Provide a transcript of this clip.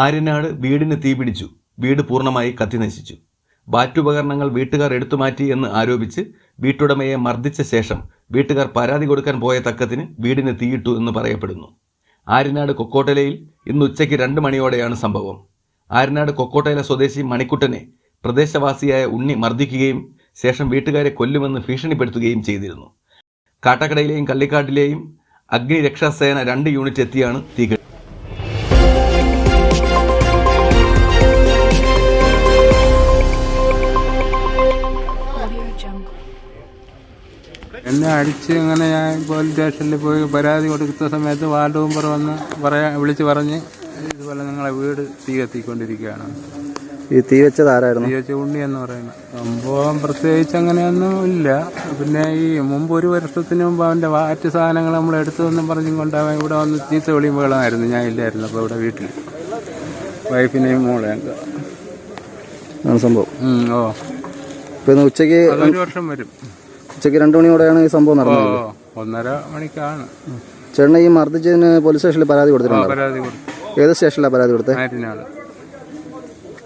ആര്യനാട് വീടിന് തീപിടിച്ചു. വീട് പൂർണ്ണമായി കത്തിനശിച്ചു. ബാറ്റുപകരണങ്ങൾ വീട്ടുകാർ എടുത്തുമാറ്റി എന്ന് ആരോപിച്ച് വീട്ടുടമയെ മർദ്ദിച്ച ശേഷം വീട്ടുകാർ പരാതി കൊടുക്കാൻ പോയ തക്കത്തിന് വീടിന് തീയിട്ടു എന്ന് പറയപ്പെടുന്നു. ആര്യനാട് കൊക്കോട്ടലയിൽ ഇന്ന് ഉച്ചയ്ക്ക് 2 മണിയോടെയാണ് സംഭവം. ആര്യനാട് കൊക്കോട്ടല സ്വദേശി മണിക്കുട്ടനെ പ്രദേശവാസിയായ ഉണ്ണി മർദ്ദിക്കുകയും ശേഷം വീട്ടുകാരെ കൊല്ലുമെന്ന് ഭീഷണിപ്പെടുത്തുകയും ചെയ്തിരുന്നു. കാട്ടക്കടയിലെയും കള്ളിക്കാട്ടിലെയും അഗ്നിരക്ഷാസേന 2 യൂണിറ്റ് എത്തിയാണ് തീ എന്നെ അടിച്ച് അങ്ങനെ ഞാൻ പോലീസ് സ്റ്റേഷനിൽ പോയി പരാതി കൊടുത്ത സമയത്ത് വാർഡ് മെമ്പർ വന്ന് വിളിച്ച് പറഞ്ഞ് ഇതുപോലെ നിങ്ങളെ വീട് തീ കത്തിക്കൊണ്ടിരിക്കുകയാണ്. ഈ തീ വെച്ചത് ആരായിരുന്നു? തീ വെച്ച ഉണ്ണി എന്ന് പറയുന്നത്. സംഭവം പ്രത്യേകിച്ച് അങ്ങനെയൊന്നും ഇല്ല. പിന്നെ ഈ മുമ്പ് 1 വർഷത്തിന് മുമ്പ് അവൻ്റെ വാറ്റ് സാധനങ്ങൾ നമ്മൾ എടുത്തതെന്നും പറഞ്ഞും കൊണ്ട് അവൻ ഇവിടെ വന്ന് ചീത്ത വിളിയും വേളമായിരുന്നു. ഞാൻ ഇല്ലായിരുന്നു. അപ്പോൾ ഇവിടെ വീട്ടിൽ വൈഫിനെയും മോളെയും സംഭവം. ഓ ഇപ്പം ഉച്ചയ്ക്ക് 1 വർഷം വരും. ഉച്ചയ്ക്ക് 2 മണിയോടെയാണ് ഈ സംഭവം നടന്നത്. 1:30 മണിക്കാണ്. ചേട്ടൻ ഈ മർദ്ദിച്ചതിന് പോലീസ് സ്റ്റേഷനിൽ പരാതി കൊടുത്തിട്ടുണ്ടോ? പരാതി കൊടുത്തു. ഏത് സ്റ്റേഷനിലാണ് പരാതി കൊടുത്തത്? ആര്യനാട്.